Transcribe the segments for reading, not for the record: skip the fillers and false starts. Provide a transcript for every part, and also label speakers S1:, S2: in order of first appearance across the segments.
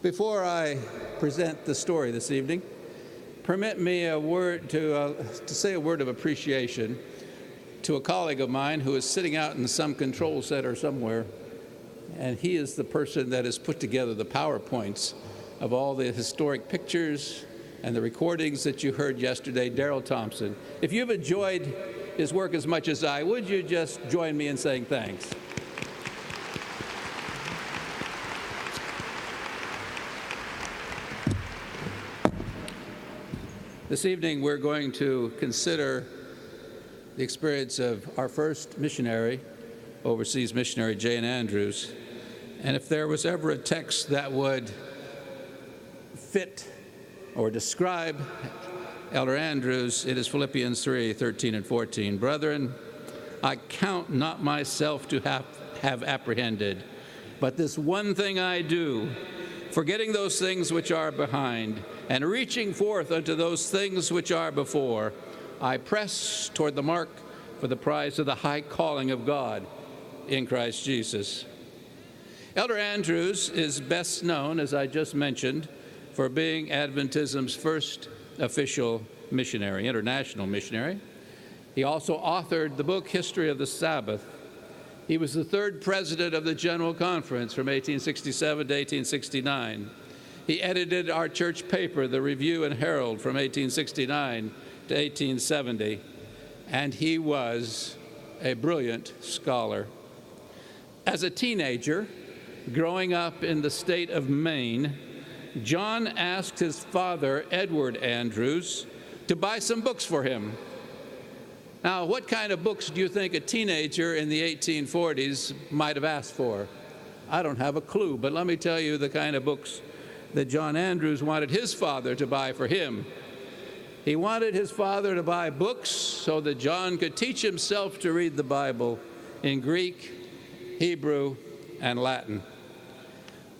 S1: Before I present the story this evening, permit me to say a word of appreciation to a colleague of mine who is sitting out in some control center somewhere, and he is the person that has put together the PowerPoints of all the historic pictures and the recordings that you heard yesterday, Darrell Thompson. If you've enjoyed his work as much as I, would you just join me in saying thanks? This evening, we're going to consider the experience of our first missionary, overseas missionary, Jane Andrews. And if there was ever a text that would fit or describe Elder Andrews, it is Philippians 3:13 and 14. Brethren, I count not myself to have apprehended, but this one thing I do, forgetting those things which are behind, and reaching forth unto those things which are before, I press toward the mark for the prize of the high calling of God in Christ Jesus. Elder Andrews is best known, as I just mentioned, for being Adventism's first official missionary, international missionary. He also authored the book History of the Sabbath. He was the third president of the General Conference from 1867 to 1869. He edited our church paper, the Review and Herald, from 1869 to 1870, and he was a brilliant scholar. As a teenager, growing up in the state of Maine, John asked his father, Edward Andrews, to buy some books for him. Now, what kind of books do you think a teenager in the 1840s might have asked for? I don't have a clue, but let me tell you the kind of books that John Andrews wanted his father to buy for him. He wanted his father to buy books so that John could teach himself to read the Bible in Greek, Hebrew, and Latin.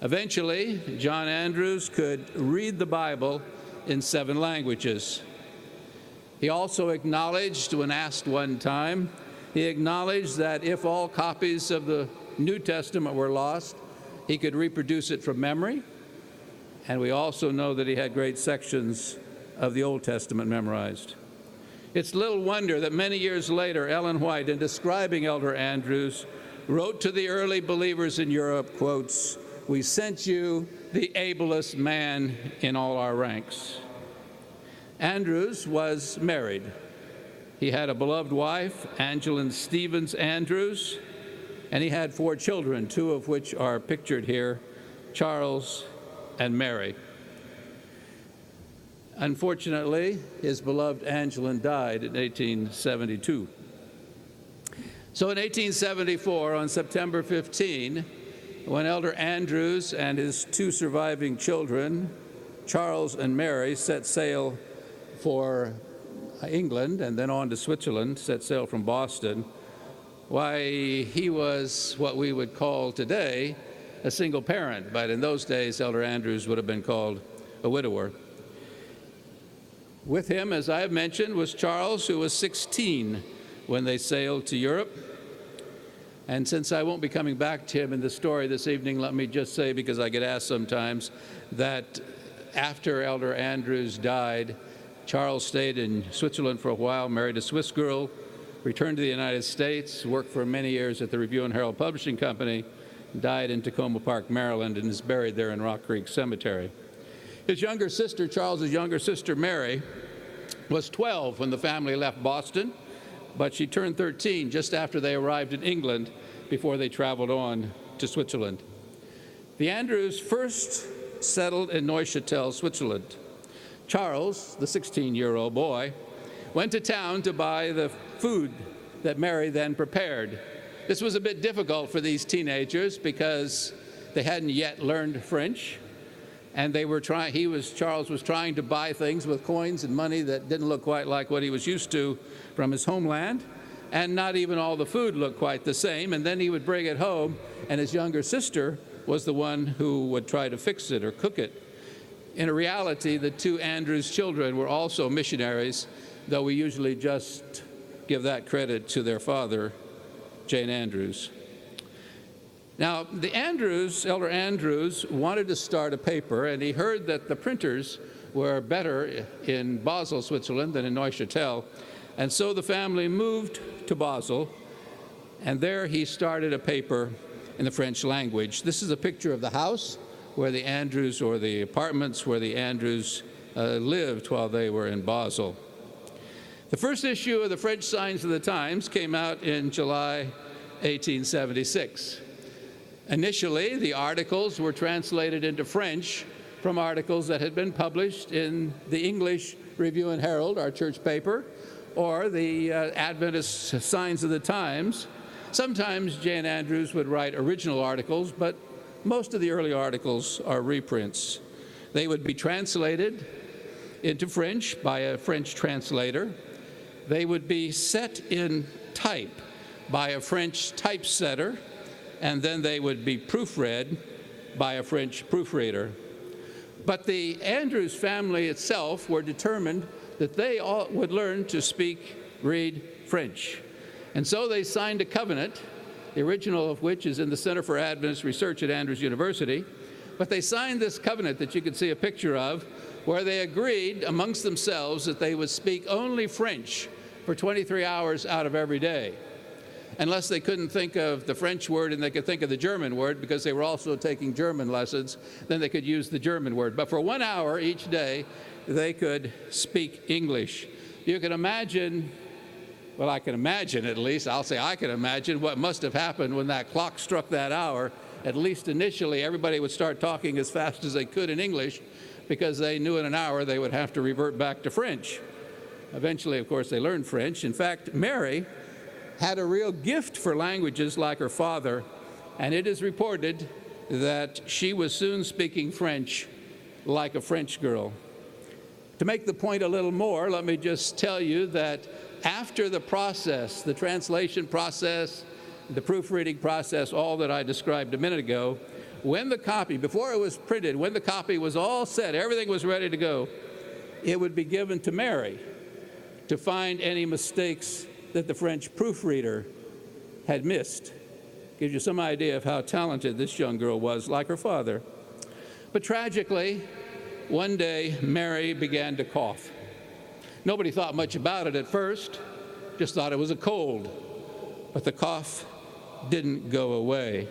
S1: Eventually, John Andrews could read the Bible in 7 languages. He also acknowledged, when asked one time, he acknowledged that if all copies of the New Testament were lost, he could reproduce it from memory. And we also know that he had great sections of the Old Testament memorized. It's little wonder that many years later, Ellen White, in describing Elder Andrews, wrote to the early believers in Europe, quotes, "We sent you the ablest man in all our ranks." Andrews was married. He had a beloved wife, Angeline Stevens Andrews, and he had 4 children, 2 of which are pictured here, Charles and Mary. Unfortunately, his beloved Angeline died in 1872. So in 1874, on September 15, when Elder Andrews and his 2 surviving children, Charles and Mary, set sail for England and then on to Switzerland, set sail from Boston, why, he was what we would call today a single parent, but in those days, Elder Andrews would have been called a widower. With him, as I have mentioned, was Charles, who was 16 when they sailed to Europe. And since I won't be coming back to him in the story this evening, let me just say, because I get asked sometimes, that after Elder Andrews died, Charles stayed in Switzerland for a while, married a Swiss girl, returned to the United States, worked for many years at the Review and Herald Publishing Company, died in Tacoma Park, Maryland, and is buried there in Rock Creek Cemetery. His younger sister, Charles's younger sister, Mary, was 12 when the family left Boston, but she turned 13 just after they arrived in England before they traveled on to Switzerland. The Andrews first settled in Neuchâtel, Switzerland. Charles, the 16-year-old boy, went to town to buy the food that Mary then prepared. This was a bit difficult for these teenagers because they hadn't yet learned French, and Charles was trying to buy things with coins and money that didn't look quite like what he was used to from his homeland, and not even all the food looked quite the same, and then he would bring it home, and his younger sister was the one who would try to fix it or cook it. In reality, the 2 Andrews children were also missionaries, though we usually just give that credit to their father, Jane Andrews. Now, Elder Andrews, wanted to start a paper, and he heard that the printers were better in Basel, Switzerland, than in Neuchâtel. And so the family moved to Basel, and there he started a paper in the French language. This is a picture of the house where the Andrews, or the apartments where the Andrews lived while they were in Basel. The first issue of the French Signs of the Times came out in July 1876. Initially, the articles were translated into French from articles that had been published in the English Review and Herald, our church paper, or the Adventist Signs of the Times. Sometimes Jane Andrews would write original articles, but most of the early articles are reprints. They would be translated into French by a French translator. They would be set in type by a French typesetter, and then they would be proofread by a French proofreader. But the Andrews family itself were determined that they all would learn to speak, read French. And so they signed a covenant, the original of which is in the Center for Adventist Research at Andrews University. But they signed this covenant that you can see a picture of, where they agreed amongst themselves that they would speak only French for 23 hours out of every day, unless they couldn't think of the French word and they could think of the German word, because they were also taking German lessons, then they could use the German word. But for 1 hour each day, they could speak English. You can imagine, well, I can imagine at least, I'll say I can imagine what must have happened when that clock struck that hour. At least initially, everybody would start talking as fast as they could in English, because they knew in an hour they would have to revert back to French. Eventually, of course, they learned French. In fact, Mary had a real gift for languages like her father, and it is reported that she was soon speaking French like a French girl. To make the point a little more, let me just tell you that after the process, the translation process, the proofreading process, all that I described a minute ago, when the copy, before it was printed, when the copy was all set, everything was ready to go, it would be given to Mary to find any mistakes that the French proofreader had missed. Gives you some idea of how talented this young girl was, like her father. But tragically, one day, Mary began to cough. Nobody thought much about it at first, just thought it was a cold. But the cough didn't go away.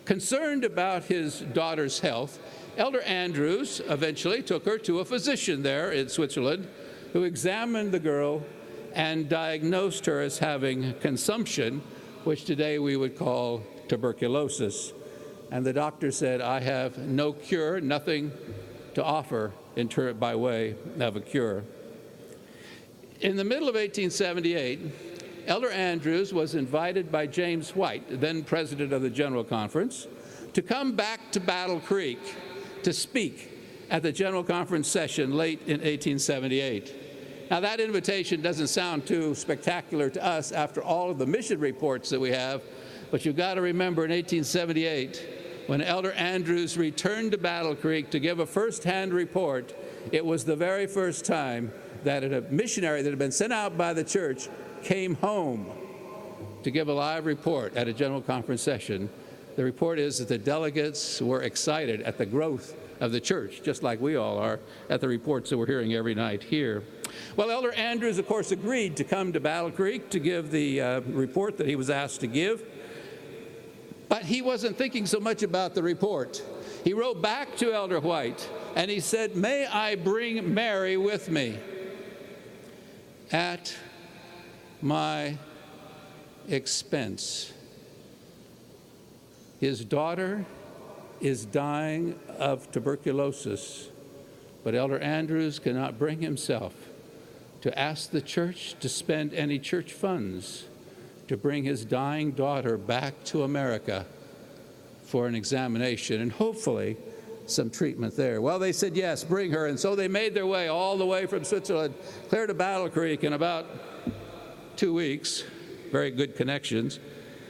S1: Concerned about his daughter's health, Elder Andrews eventually took her to a physician there in Switzerland, who examined the girl and diagnosed her as having consumption, which today we would call tuberculosis. And the doctor said, I have no cure, nothing to offer by way of a cure. In the middle of 1878, Elder Andrews was invited by James White, then president of the General Conference, to come back to Battle Creek to speak at the General Conference session late in 1878. Now, that invitation doesn't sound too spectacular to us after all of the mission reports that we have, but you've got to remember in 1878, when Elder Andrews returned to Battle Creek to give a first-hand report, it was the very first time that a missionary that had been sent out by the church came home to give a live report at a General Conference session. The report is that the delegates were excited at the growth of the church, just like we all are at the reports that we're hearing every night here. Well, Elder Andrews, of course, agreed to come to Battle Creek to give the report that he was asked to give. But he wasn't thinking so much about the report. He wrote back to Elder White, and he said, "May I bring Mary with me at my expense? His daughter is dying of tuberculosis, but Elder Andrews cannot bring himself to ask the church to spend any church funds to bring his dying daughter back to America for an examination and hopefully some treatment there." Well, they said, yes, bring her. And so they made their way all the way from Switzerland, clear to Battle Creek in about 2 weeks, very good connections.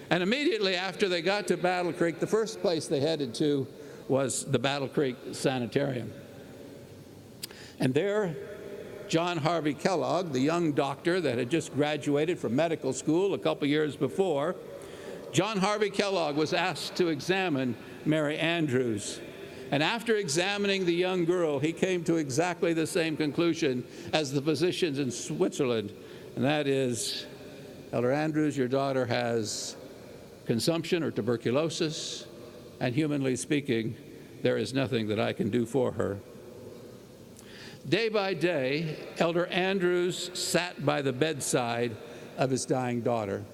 S1: And immediately after they got to Battle Creek, the first place they headed to was the Battle Creek Sanitarium. And there, John Harvey Kellogg, the young doctor that had just graduated from medical school a couple years before, John Harvey Kellogg was asked to examine Mary Andrews. And after examining the young girl, he came to exactly the same conclusion as the physicians in Switzerland, and that is, Elder Andrews, your daughter has consumption or tuberculosis, and humanly speaking, there is nothing that I can do for her. Day by day, Elder Andrews sat by the bedside of his dying daughter.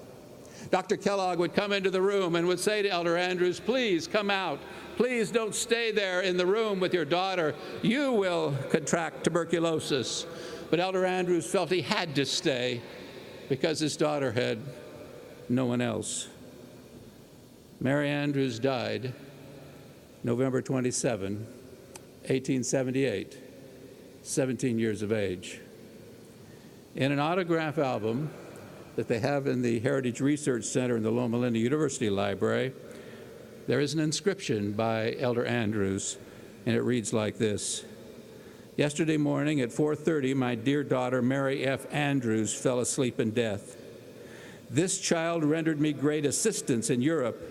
S1: Dr. Kellogg would come into the room and would say to Elder Andrews, please come out. Please don't stay there in the room with your daughter. You will contract tuberculosis. But Elder Andrews felt he had to stay because his daughter had no one else. Mary Andrews died November 27, 1878, 17 years of age. In an autograph album that they have in the Heritage Research Center in the Loma Linda University Library, there is an inscription by Elder Andrews, and it reads like this. Yesterday morning at 4:30, my dear daughter, Mary F. Andrews, fell asleep in death. This child rendered me great assistance in Europe,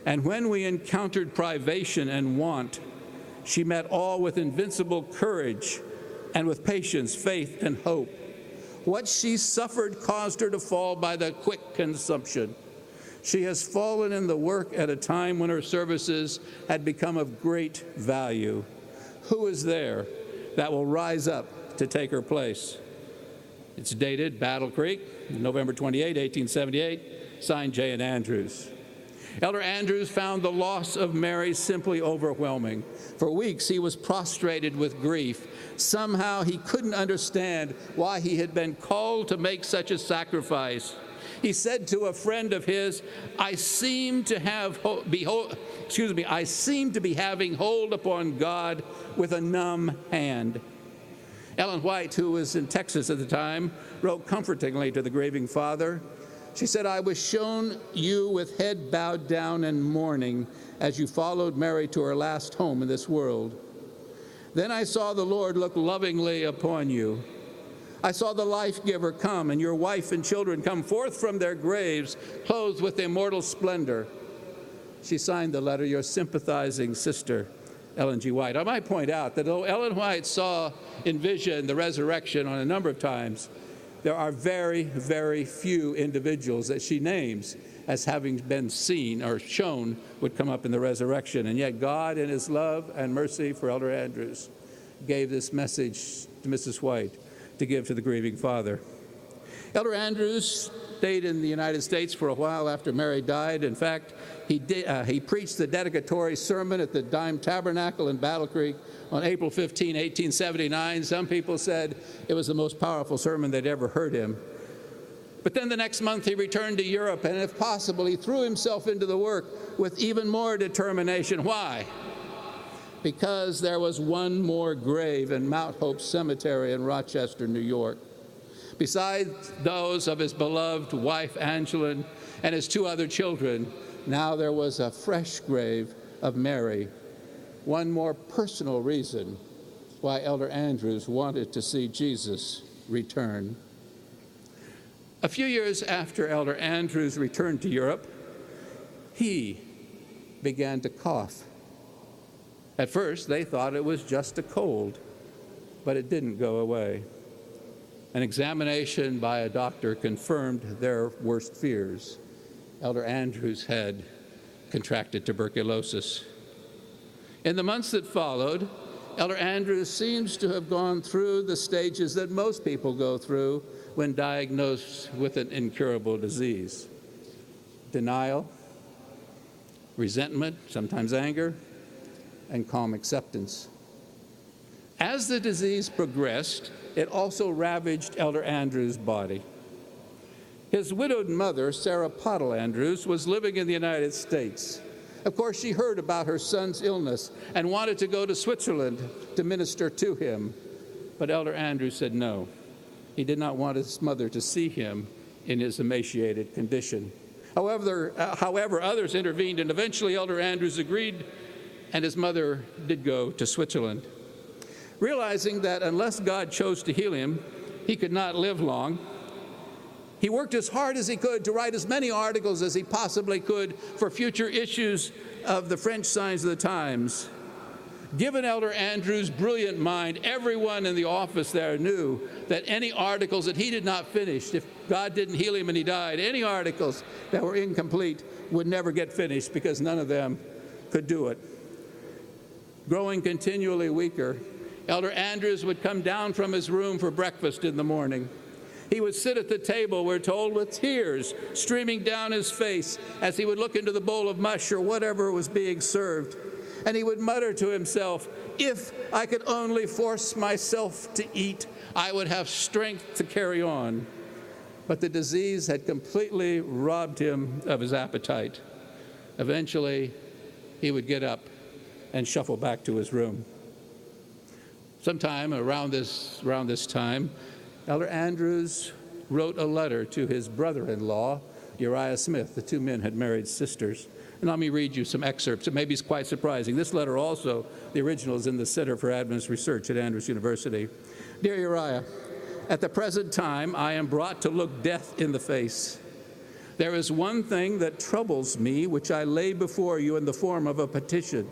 S1: and when we encountered privation and want, she met all with invincible courage and with patience, faith, and hope. What she suffered caused her to fall by the quick consumption. She has fallen in the work at a time when her services had become of great value. Who is there that will rise up to take her place? It's dated Battle Creek, November 28, 1878, signed J. and Andrews. Elder Andrews found the loss of Mary simply overwhelming. For weeks, he was prostrated with grief. Somehow, he couldn't understand why he had been called to make such a sacrifice. He said to a friend of his, I seem to be having hold upon God with a numb hand. Ellen White, who was in Texas at the time, wrote comfortingly to the grieving father. She said, I was shown you with head bowed down and mourning as you followed Mary to her last home in this world. Then I saw the Lord look lovingly upon you. I saw the life giver come and your wife and children come forth from their graves, clothed with immortal splendor. She signed the letter, your sympathizing sister, Ellen G. White. I might point out that though Ellen White saw in vision the resurrection on a number of times, there are very, very few individuals that she names as having been seen or shown would come up in the resurrection. And yet God, in his love and mercy for Elder Andrews, gave this message to Mrs. White to give to the grieving father. Elder Andrews stayed in the United States for a while after Mary died. In fact, he preached the dedicatory sermon at the Tabernacle in Battle Creek on April 15, 1879. Some people said it was the most powerful sermon they'd ever heard him. But then the next month he returned to Europe, and if possible, he threw himself into the work with even more determination. Why? Because there was one more grave in Mount Hope Cemetery in Rochester, New York. Besides those of his beloved wife, Angeline, and his two other children, now there was a fresh grave of Mary. One more personal reason why Elder Andrews wanted to see Jesus return. A few years after Elder Andrews returned to Europe, he began to cough. At first, they thought it was just a cold, but it didn't go away. An examination by a doctor confirmed their worst fears. Elder Andrews had contracted tuberculosis. In the months that followed, Elder Andrews seems to have gone through the stages that most people go through when diagnosed with an incurable disease. Denial, resentment, sometimes anger, and calm acceptance. As the disease progressed, it also ravaged Elder Andrews' body. His widowed mother, Sarah Pottle Andrews, was living in the United States. Of course, she heard about her son's illness and wanted to go to Switzerland to minister to him. But Elder Andrews said no. He did not want his mother to see him in his emaciated condition. However, others intervened, and eventually Elder Andrews agreed, and his mother did go to Switzerland. Realizing that unless God chose to heal him, he could not live long, He worked as hard as he could to write as many articles as he possibly could for future issues of the French Signs of the Times. Given Elder Andrews' brilliant mind, everyone in the office there knew that any articles that he did not finish, if God didn't heal him and he died, any articles that were incomplete would never get finished because none of them could do it. Growing continually weaker, Elder Andrews would come down from his room for breakfast in the morning. He would sit at the table, we're told, with tears streaming down his face as he would look into the bowl of mush or whatever was being served. And he would mutter to himself, "If I could only force myself to eat, I would have strength to carry on." But the disease had completely robbed him of his appetite. Eventually, he would get up and shuffle back to his room. Sometime around this time, Elder Andrews wrote a letter to his brother-in-law, Uriah Smith. The two men had married sisters. And let me read you some excerpts. It may be quite surprising. This letter also, the original, is in the Center for Adventist Research at Andrews University. Dear Uriah, at the present time, I am brought to look death in the face. There is one thing that troubles me, which I lay before you in the form of a petition.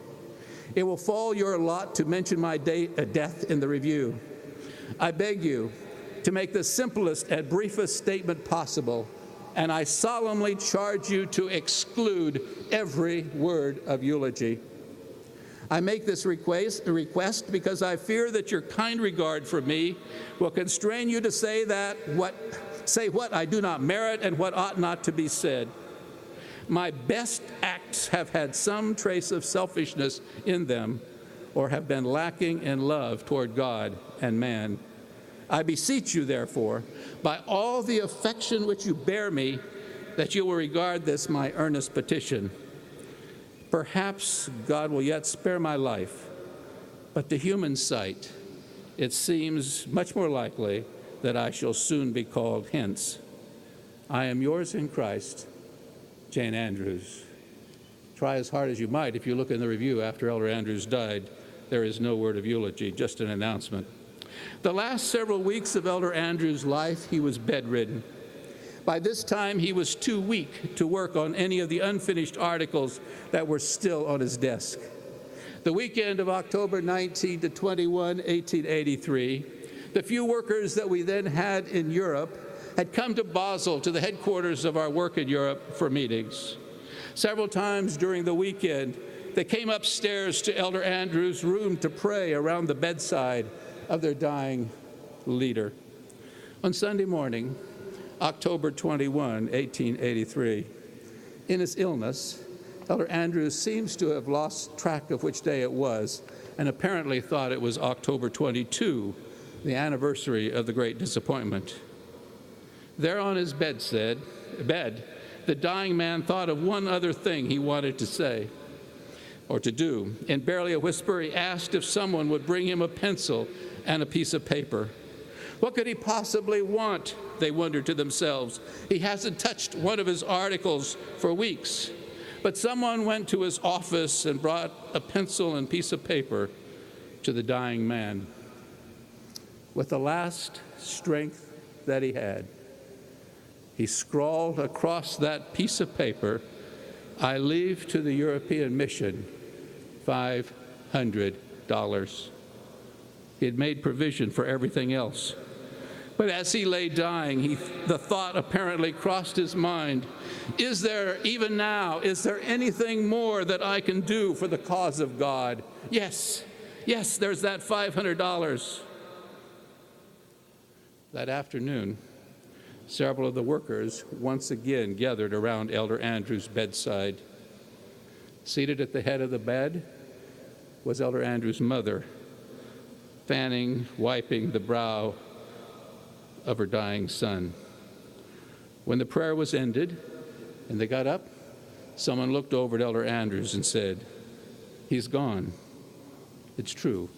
S1: It will fall your lot to mention my death in the review. I beg you to make the simplest and briefest statement possible, and I solemnly charge you to exclude every word of eulogy. I make this request because I fear that your kind regard for me will constrain you to say what I do not merit and what ought not to be said. My best acts have had some trace of selfishness in them or have been lacking in love toward God and man. I beseech you, therefore, by all the affection which you bear me, that you will regard this my earnest petition. Perhaps God will yet spare my life, but to human sight, it seems much more likely that I shall soon be called hence. I am yours in Christ, Jane Andrews. Try as hard as you might. If you look in the review after Elder Andrews died, there is no word of eulogy, just an announcement. The last several weeks of Elder Andrews' life, he was bedridden. By this time, he was too weak to work on any of the unfinished articles that were still on his desk. The weekend of October 19 to 21, 1883, the few workers that we then had in Europe had come to Basel, to the headquarters of our work in Europe, for meetings. Several times during the weekend, they came upstairs to Elder Andrews' room to pray around the bedside of their dying leader. On Sunday morning, October 21, 1883, in his illness, Elder Andrews seems to have lost track of which day it was and apparently thought it was October 22, the anniversary of the great disappointment. There on his bed, the dying man thought of one other thing he wanted to say or to do. In barely a whisper, he asked if someone would bring him a pencil and a piece of paper. What could he possibly want, they wondered to themselves. He hasn't touched one of his articles for weeks. But someone went to his office and brought a pencil and piece of paper to the dying man. With the last strength that he had, he scrawled across that piece of paper, "I leave to the European mission $500. He had made provision for everything else. But as he lay dying, the thought apparently crossed his mind, is there, even now, is there anything more that I can do for the cause of God? Yes, there's that $500. That afternoon, several of the workers once again gathered around Elder Andrews' bedside. Seated at the head of the bed was Elder Andrews' mother, wiping the brow of her dying son. When the prayer was ended and they got up, someone looked over at Elder Andrews and said, "He's gone." It's true.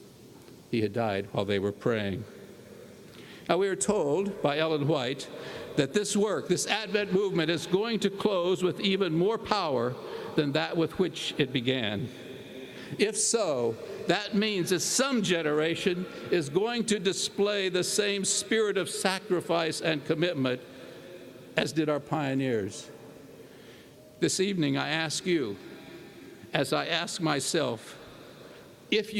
S1: He had died while they were praying. Now, we are told by Ellen White that this work, this Advent movement, is going to close with even more power than that with which it began. If so, that means that some generation is going to display the same spirit of sacrifice and commitment as did our pioneers. This evening, I ask you, as I ask myself, if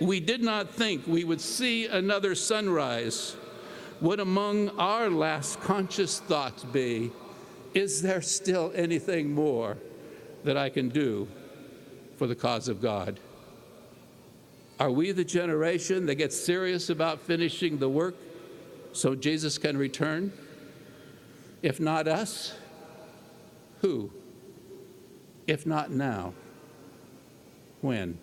S1: we did not think we would see another sunrise, would among our last conscious thoughts be, is there still anything more that I can do for the cause of God? Are we the generation that gets serious about finishing the work so Jesus can return? If not us, who? If not now, when?